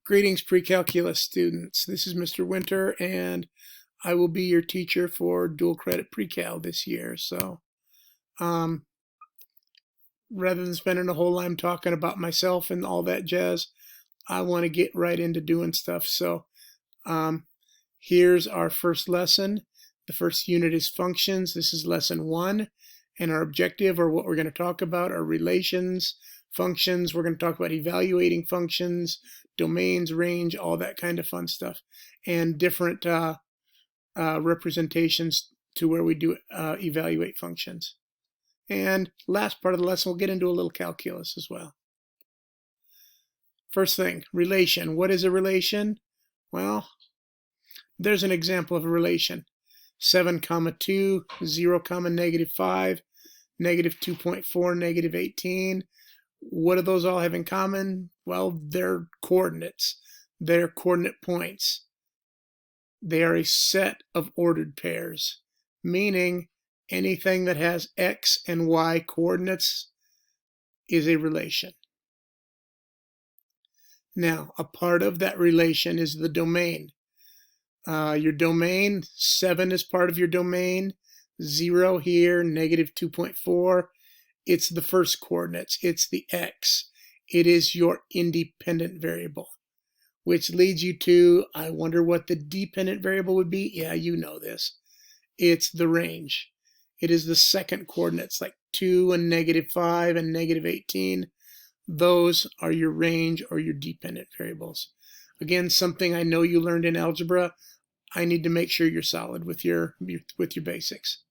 Greetings, pre-calculus students. This is Mr. Winter, and I will be your teacher for dual credit pre-cal this year. So rather than spending a whole time talking about myself and all that jazz, I want to get right into doing stuff. So here's our first lesson. The first unit is functions. This is lesson 1, and our objective, or what we're going to talk about, are relations, functions. We're going to talk about evaluating functions, domains, range, all that kind of fun stuff, and different representations to where we do evaluate functions. And last part of the lesson, we'll get into a little calculus as well. First thing, relation. What is a relation? Well, there's an example of a relation. 7, 2, 0, -5, -2.4, -18. What do those all have in common? Well, they're coordinates. They're coordinate points. They are a set of ordered pairs, meaning anything that has x and y coordinates is a relation. Now, a part of that relation is the domain. Your domain, 7 is part of your domain, 0 here, -2.4. It's the first coordinates. It's the x. It is your independent variable, which leads you to, I wonder what the dependent variable would be. Yeah, you know this. It's the range. It is the second coordinates, like 2 and -5 and -18. Those are your range or your dependent variables. Again, something I know you learned in algebra. I need to make sure you're solid with your basics.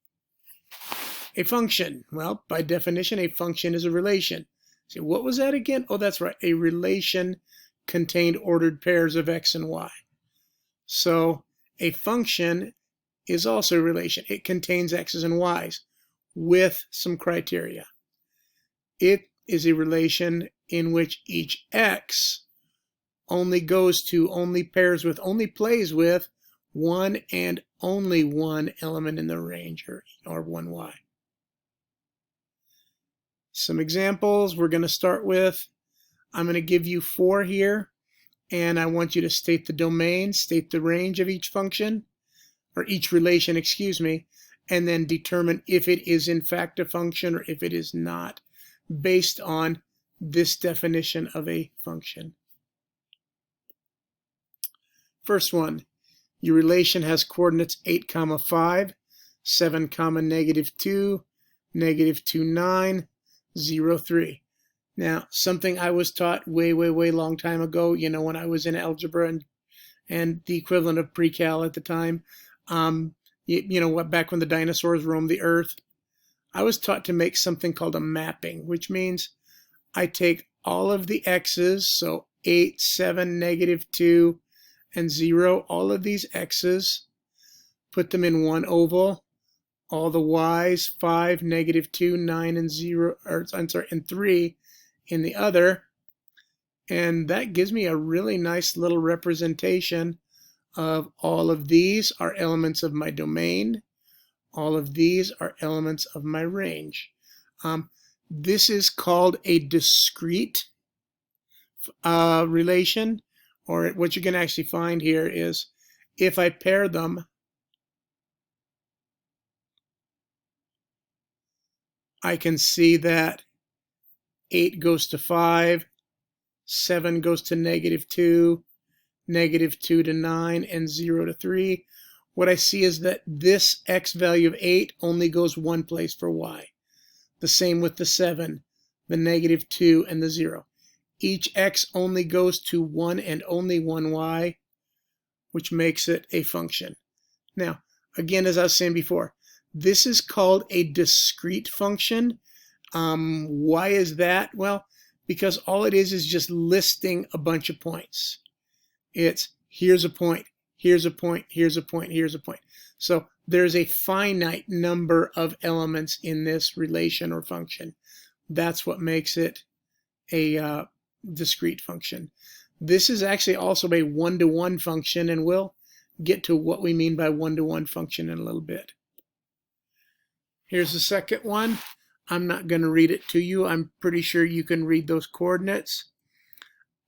A function. Well, by definition, a function is a relation. So what was that again? Oh, that's right. A relation contained ordered pairs of x and y. So a function is also a relation. It contains x's and y's with some criteria. It is a relation in which each x only pairs with, only plays with one and only one element in the range, or one y. Some examples we're going to start with. I'm going to give you 4 here, and I want you to state the domain, state the range of each function, or each relation, excuse me, and then determine if it is in fact a function or if it is not, based on this definition of a function. First one, your relation has coordinates 8, 5, 7, -2, -2, 9, 0, 3. Now, something I was taught way long time ago, you know, when I was in algebra and the equivalent of pre-cal at the time, you know what, back when the dinosaurs roamed the earth, I was taught to make something called a mapping, which means I take all of the x's, so 8, 7, -2, and 0, all of these x's, put them in one oval, all the y's, 5, -2, 9, and 0, or I'm sorry, and 3 in the other, and that gives me a really nice little representation of all of these are elements of my domain. All of these are elements of my range. This is called a discrete relation, or what you're going to actually find here is if I pair them, I can see that 8 goes to 5, 7 goes to -2, -2 to 9, and 0 to 3. What I see is that this x value of 8 only goes one place for y. The same with the 7, the -2, and the 0. Each x only goes to one and only one y, which makes it a function. Now, again, as I was saying before, this is called a discrete function. Why is that? Well, because all it is just listing a bunch of points. It's here's a point, here's a point, here's a point, here's a point. So there's a finite number of elements in this relation or function. That's what makes it a discrete function. This is actually also a one-to-one function, and we'll get to what we mean by one-to-one function in a little bit. Here's the second one. I'm not going to read it to you. I'm pretty sure you can read those coordinates.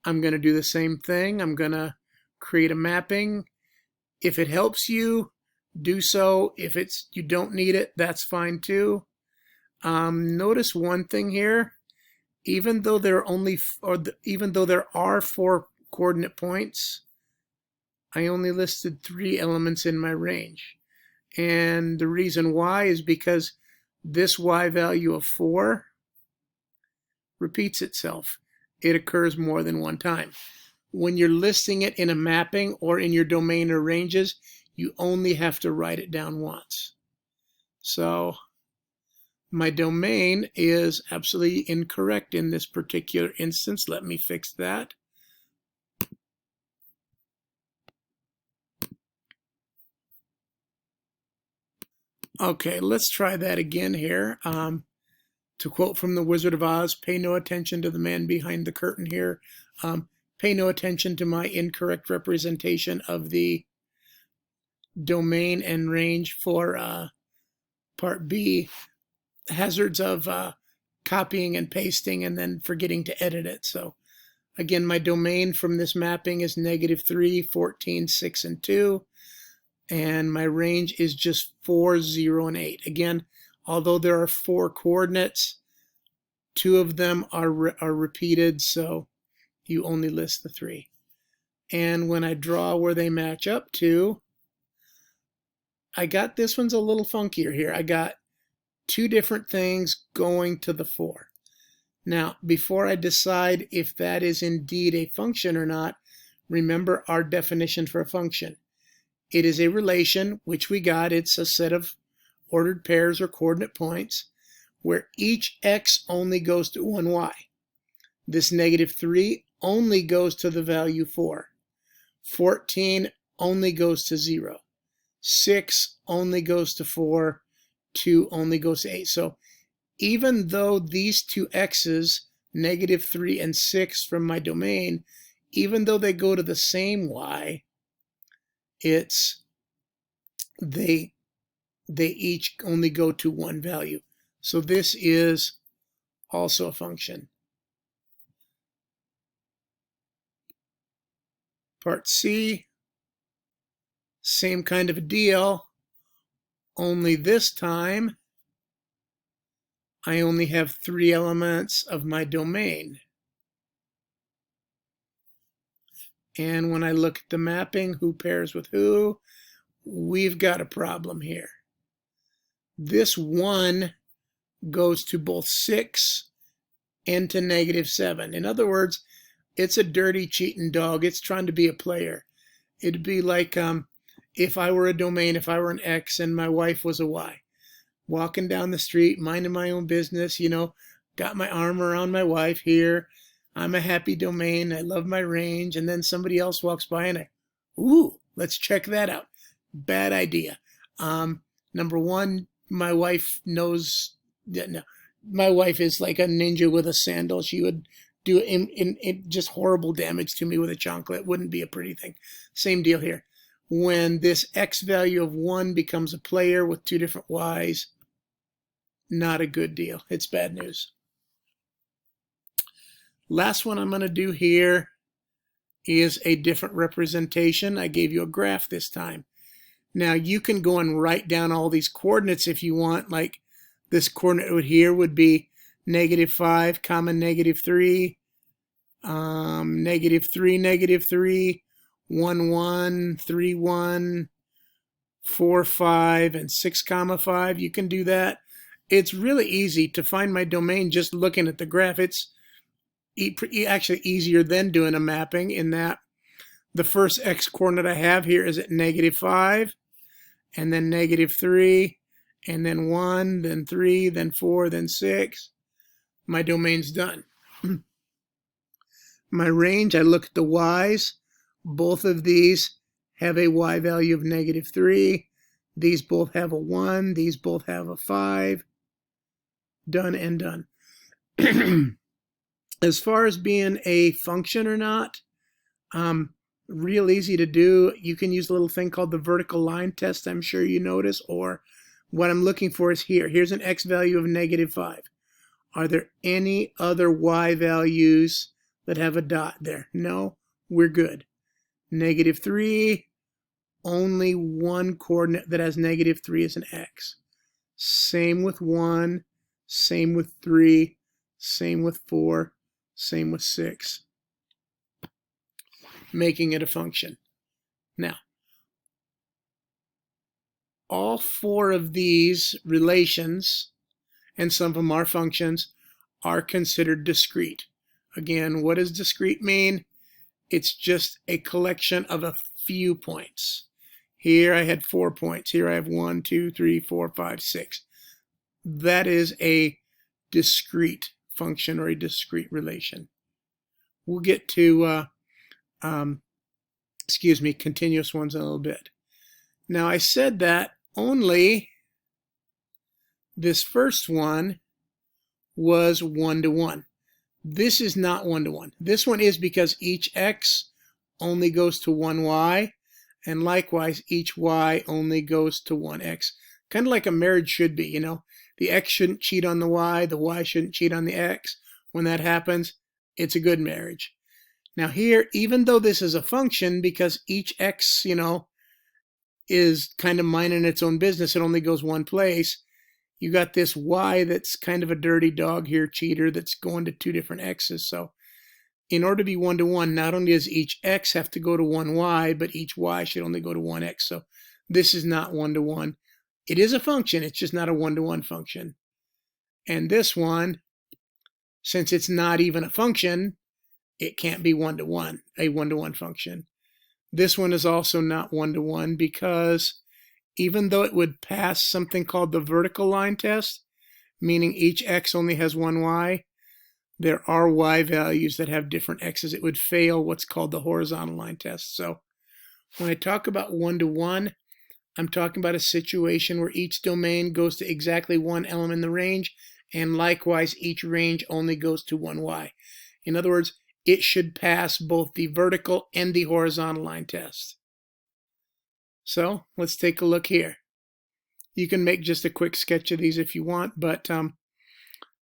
I'm going to do the same thing. I'm going to create a mapping. If it helps you, do so. If you don't need it, that's fine too. Notice one thing here. Even though there are 4 coordinate points, I only listed 3 elements in my range. And the reason why is because this y value of 4 repeats itself. It occurs more than one time. When you're listing it in a mapping or in your domain or ranges, you only have to write it down once. So my domain is absolutely incorrect in this particular instance. Let me fix that. Okay, let's try that again here. To quote from The Wizard of Oz, pay no attention to the man behind the curtain here. Pay no attention to my incorrect representation of the domain and range for part B. Hazards of copying and pasting and then forgetting to edit it. So again, my domain from this mapping is -3, 14, 6, and 2. And my range is just 4, 0, and 8. Again, although there are 4 coordinates, 2 of them are repeated, so you only list the 3. And when I draw where they match up to, I got this one's a little funkier here. I got 2 different things going to the 4. Now, before I decide if that is indeed a function or not, remember our definition for a function. It is a relation, which we got. It's a set of ordered pairs or coordinate points where each x only goes to one y. This -3 only goes to the value 4. 14 only goes to 0. 6 only goes to 4. 2 only goes to 8. So even though these 2 x's, -3 and 6 from my domain, even though they go to the same y, they each only go to one value. So this is also a function. Part C, same kind of a deal, only this time I only have 3 elements of my domain. And when I look at the mapping, who pairs with who, we've got a problem here. This 1 goes to both 6 and to -7. In other words, it's a dirty, cheating dog. It's trying to be a player. It'd be like if I were a domain, if I were an X and my wife was a Y. Walking down the street, minding my own business, got my arm around my wife here. I'm a happy domain. I love my range. And then somebody else walks by and ooh, let's check that out. Bad idea. Number one, my wife knows that my wife is like a ninja with a sandal. She would do just horrible damage to me with a chancla. It wouldn't be a pretty thing. Same deal here. When this X value of 1 becomes a player with 2 different Y's, not a good deal. It's bad news. Last one I'm going to do here is a different representation. I gave you a graph this time. Now you can go and write down all these coordinates if you want. Like this coordinate here would be -5, -3, -3, -3, 1, 1, 3, 1, 4, 5, and 6, 5. You can do that. It's really easy to find my domain just looking at the graph. It's actually easier than doing a mapping in that the first X coordinate I have here is at -5, and then -3, and then 1, then 3, then 4, then 6. My domain's done. My range, I look at the Y's. Both of these have a Y value of -3. These both have a 1. These both have a 5. Done and done. As far as being a function or not, real easy to do. You can use a little thing called the vertical line test, I'm sure you notice, or what I'm looking for is here. Here's an X value of -5. Are there any other Y values that have a dot there? No, we're good. -3, only one coordinate that has -3 is an x. Same with 1, same with 3, same with 4, same with 6. Making it a function. Now, all 4 of these relations, and some of them are functions, are considered discrete. Again, what does discrete mean? It's just a collection of a few points. Here I had 4 points. Here I have 1, 2, 3, 4, 5, 6. That is a discrete function or a discrete relation. We'll get to continuous ones in a little bit. Now I said that only this first one was 1-to-1. This is not 1-to-1. This one is because each x only goes to one y, and likewise each y only goes to one x. Kind of like a marriage should be, you know. The x shouldn't cheat on the y shouldn't cheat on the x. When that happens, it's a good marriage. Now here, even though this is a function, because each x, you know, is kind of minding its own business, it only goes one place, you got this y that's kind of a dirty dog here, cheater, that's going to 2 different x's. So in order to be 1-to-1, not only does each x have to go to one y, but each y should only go to one x. So this is not 1-to-1. It is a function, it's just not a 1-to-1 function. And this one, since it's not even a function, it can't be 1-to-1, a 1-to-1 function. This one is also not 1-to-1 because even though it would pass something called the vertical line test, meaning each x only has one y, there are y values that have different x's. It would fail what's called the horizontal line test. So when I talk about 1-to-1, I'm talking about a situation where each domain goes to exactly one element in the range, and likewise each range only goes to one y. In other words, it should pass both the vertical and the horizontal line test. So let's take a look here. You can make just a quick sketch of these if you want, but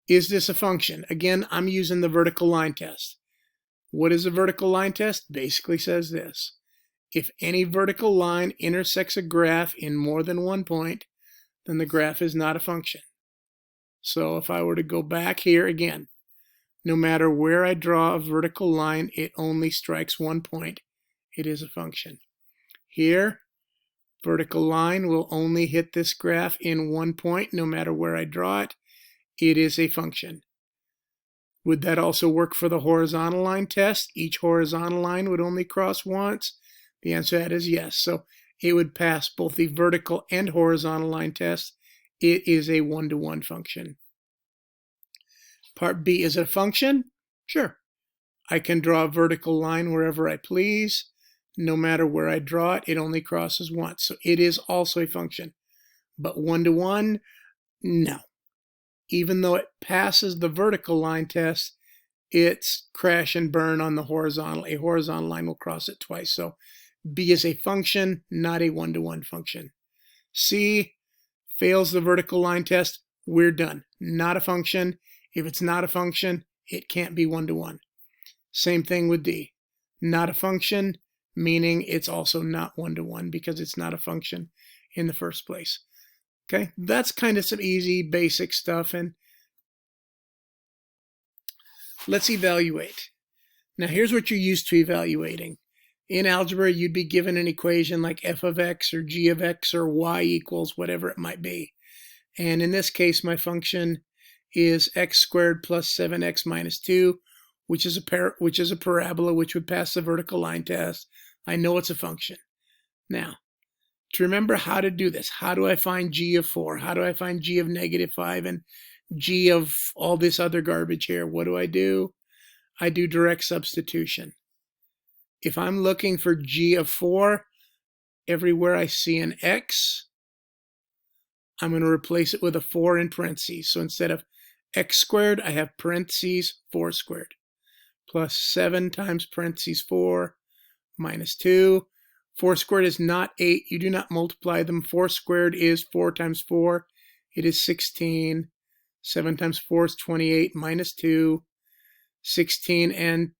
is this a function? Again, I'm using the vertical line test. What is a vertical line test? Basically says this. If any vertical line intersects a graph in more than one point, then the graph is not a function. So if I were to go back here again, no matter where I draw a vertical line, it only strikes one point. It is a function. Here, vertical line will only hit this graph in one point, no matter where I draw it. It is a function. Would that also work for the horizontal line test? Each horizontal line would only cross once. The answer to that is yes. So it would pass both the vertical and horizontal line test. It is a 1-to-1 function. Part B, is it a function? Sure. I can draw a vertical line wherever I please. No matter where I draw it, it only crosses once. So it is also a function. But 1-to-1, no. Even though it passes the vertical line test, it's crash and burn on the horizontal. A horizontal line will cross it twice. So B is a function, not a 1-to-1 function. C fails the vertical line test. We're done. Not a function. If it's not a function, it can't be 1-to-1. Same thing with D. Not a function, meaning it's also not 1-to-1 because it's not a function in the first place. Okay, that's kind of some easy basic stuff, and let's evaluate. Now here's what you're used to evaluating. In algebra, you'd be given an equation like f of x or g of x or y equals whatever it might be. And in this case, my function is x squared plus 7x minus 2, which is a parabola which would pass the vertical line test. I know it's a function. Now, to remember how to do this, how do I find g of 4? How do I find g of -5 and g of all this other garbage here? What do? I do direct substitution. If I'm looking for g of 4, everywhere I see an x, I'm going to replace it with a 4 in parentheses. So instead of x squared, I have parentheses 4 squared, plus 7 times parentheses 4 minus 2. 4 squared is not 8. You do not multiply them. 4 squared is 4 times 4. It is 16. 7 times 4 is 28 minus 2. 16 and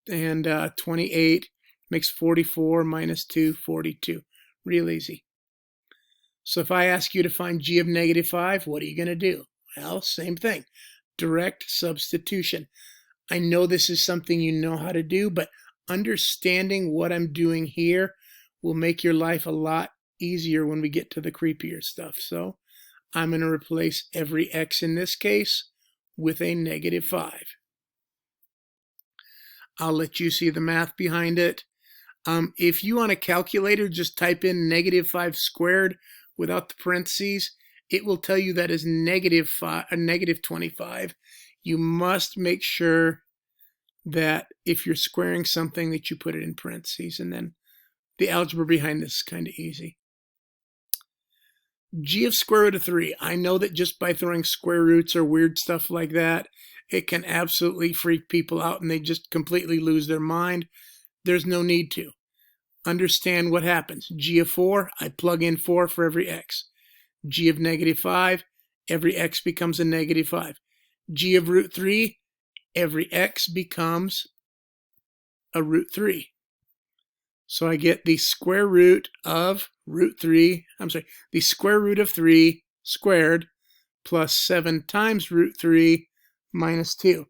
and 28 makes 44 minus 2, 42. Real easy. So if I ask you to find g of negative 5, what are you going to do? Well, same thing. Direct substitution. I know this is something you know how to do, but understanding what I'm doing here will make your life a lot easier when we get to the creepier stuff. So I'm going to replace every x in this case with a negative 5. I'll let you see the math behind it. If you on a calculator just type in negative 5 squared without the parentheses, it will tell you that is negative 25. You must make sure that if you're squaring something that you put it in parentheses, and then the algebra behind this is kind of easy. G of square root of 3. I know that just by throwing square roots or weird stuff like that, it can absolutely freak people out and they just completely lose their mind. There's no need to. Understand what happens. G of 4, I plug in 4 for every x. G of negative 5, every x becomes a negative 5. G of root 3, every x becomes a root 3. So I get the square root of the square root of 3 squared plus 7 times root 3 minus 2.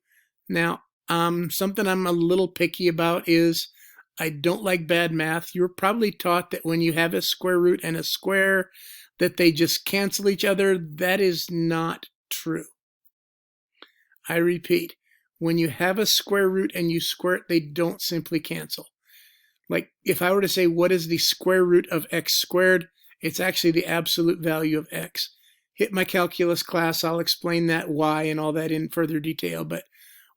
Now, something I'm a little picky about is I don't like bad math. You're probably taught that when you have a square root and a square, that they just cancel each other. That is not true. I repeat, when you have a square root and you square it, they don't simply cancel. Like if I were to say, what is the square root of x squared? It's actually the absolute value of x. Hit my calculus class, I'll explain that why and all that in further detail. But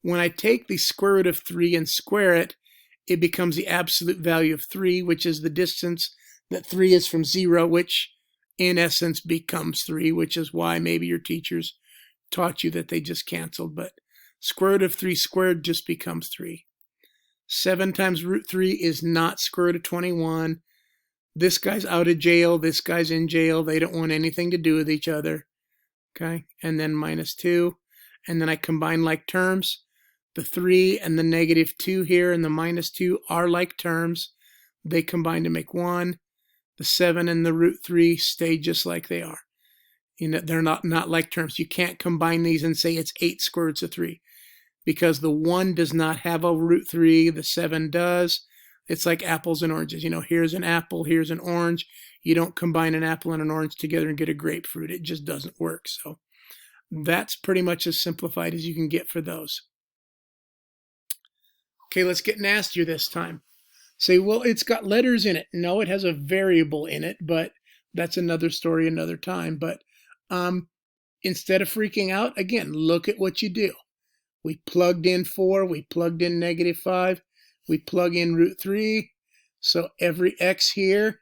when I take the square root of 3 and square it, it becomes the absolute value of 3, which is the distance that 3 is from 0, which in essence becomes 3, which is why maybe your teachers taught you that they just canceled. But square root of 3 squared just becomes 3. 7 times root 3 is not square root of 21. This guy's out of jail. This guy's in jail. They don't want anything to do with each other. Okay, and then minus 2. And then I combine like terms. The 3 and the negative 2 here and the minus 2 are like terms. They combine to make 1. The 7 and the root 3 stay just like they are. You know, they're not like terms. You can't combine these and say it's 8 square roots of 3 because the 1 does not have a root 3. The 7 does. It's like apples and oranges. You know, here's an apple, here's an orange. You don't combine an apple and an orange together and get a grapefruit. It just doesn't work. So that's pretty much as simplified as you can get for those. Okay, let's get nastier this time. Say, well, it's got letters in it. No, it has a variable in it, but that's another story another time. But instead of freaking out, again, look at what you do. We plugged in 4, we plugged in negative 5, we plug in root 3. So every x here,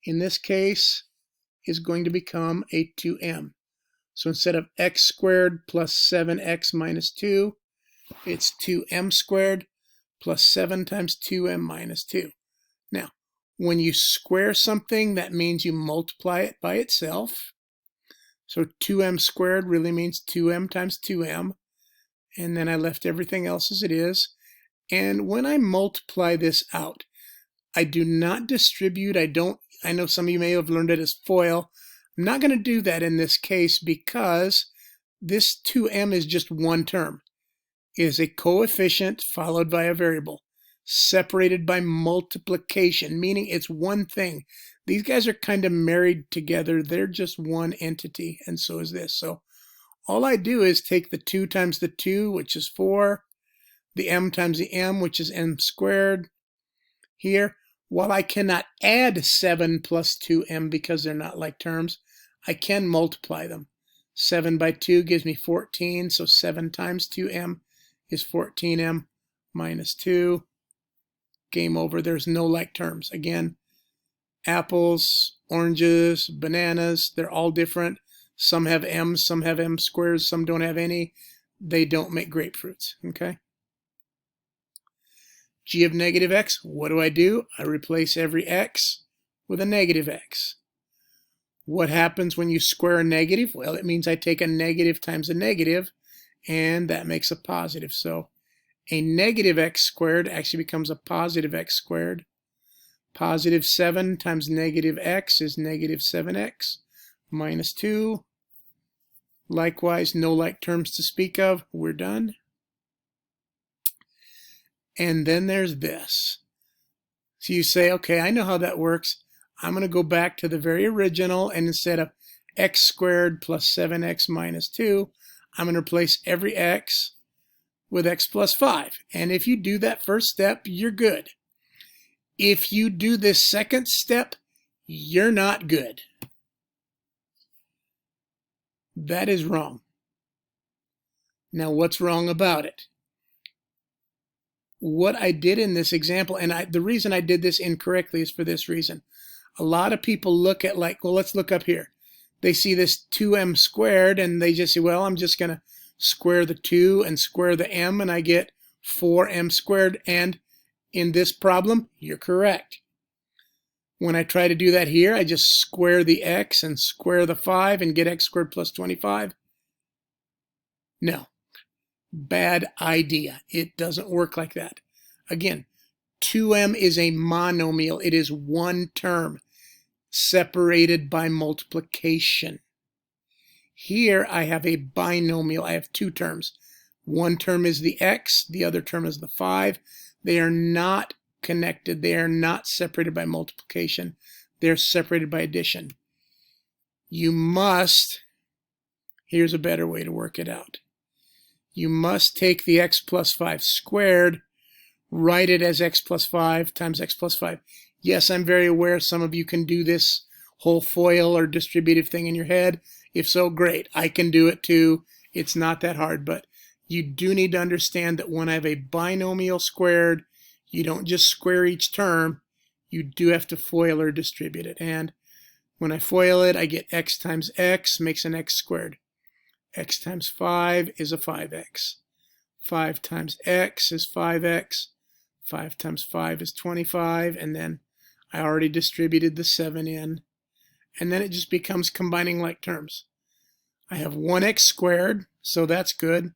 in this case, is going to become a 2m. So instead of x squared plus 7x minus 2, it's 2m squared plus 7 times 2m minus 2. Now, when you square something, that means you multiply it by itself. So 2m squared really means 2m times 2m. And then I left everything else as it is. And when I multiply this out, I do not distribute. I know some of you may have learned it as FOIL. I'm not going to do that in this case because this 2m is just one term. It is a coefficient followed by a variable, separated by multiplication, meaning it's one thing. These guys are kind of married together. They're just one entity, and so is this. So all I do is take the 2 times the 2, which is 4, the m times the m, which is m squared here. While I cannot add 7 plus 2m because they're not like terms, I can multiply them. 7 by 2 gives me 14, so 7 times 2m is 14m minus 2. Game over. There's no like terms. Again, apples, oranges, bananas, they're all different. Some have m's, some have m squares, some don't have any. They don't make grapefruits, okay? G of negative x, what do? I replace every x with a negative x. What happens when you square a negative? Well, it means I take a negative times a negative, and that makes a positive. So A negative x squared actually becomes a positive x squared. Positive 7 times negative x is negative 7x minus 2. Likewise, no like terms to speak of. We're done. And then there's this. So you say, okay, I know how that works. I'm going to go back to the very original, and instead of x squared plus 7x minus 2, I'm going to replace every x with x plus 5. And if you do that first step, you're good. If you do this second step, you're not good. That is wrong. Now, what's wrong about it? What I did in this example, and the reason I did this incorrectly is for this reason. A lot of people look at like, well, let's look up here. They see this 2m squared, and they just say, well, I'm just going to square the 2 and square the m, and I get 4m squared. And in this problem, you're correct. When I try to do that here, I just square the x and square the 5 and get x squared plus 25. No. Bad idea. It doesn't work like that. Again, 2m is a monomial. It is one term separated by multiplication. Here I have a binomial. I have two terms. One term is the x, the other term is the 5. They are not connected. They are not separated by multiplication. They're separated by addition. You must, here's a better way to work it out. You must take the x plus 5 squared, write it as x plus 5 times x plus 5. Yes, I'm very aware some of you can do this whole FOIL or distributive thing in your head. If so, great. I can do it too. It's not that hard, but you do need to understand that when I have a binomial squared, you don't just square each term. You do have to FOIL or distribute it. And when I FOIL it, I get x times x makes an x squared. X times 5 is a 5x. 5 times x is 5x. 5 times 5 is 25. And then I already distributed the 7 in. And then it just becomes combining like terms. I have 1x squared, so that's good.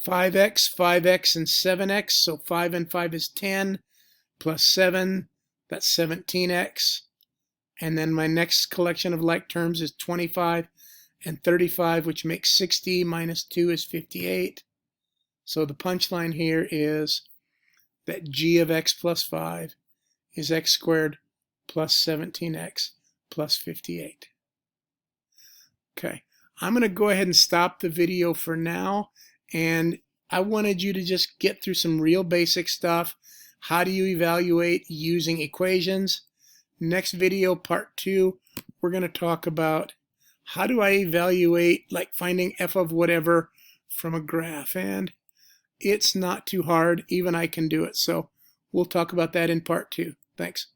5x, 5x, and 7x, so 5 and 5 is 10, plus 7, that's 17x. And then my next collection of like terms is 25 and 35, which makes 60, minus 2 is 58. So the punchline here is that g of x plus 5 is x squared plus 17x plus 58. Okay, I'm going to go ahead and stop the video for now. And I wanted you to just get through some real basic stuff. How do you evaluate using equations? Next video, part 2, we're going to talk about how do I evaluate, like finding f of whatever from a graph. And it's not too hard. Even I can do it. So we'll talk about that in part 2. Thanks.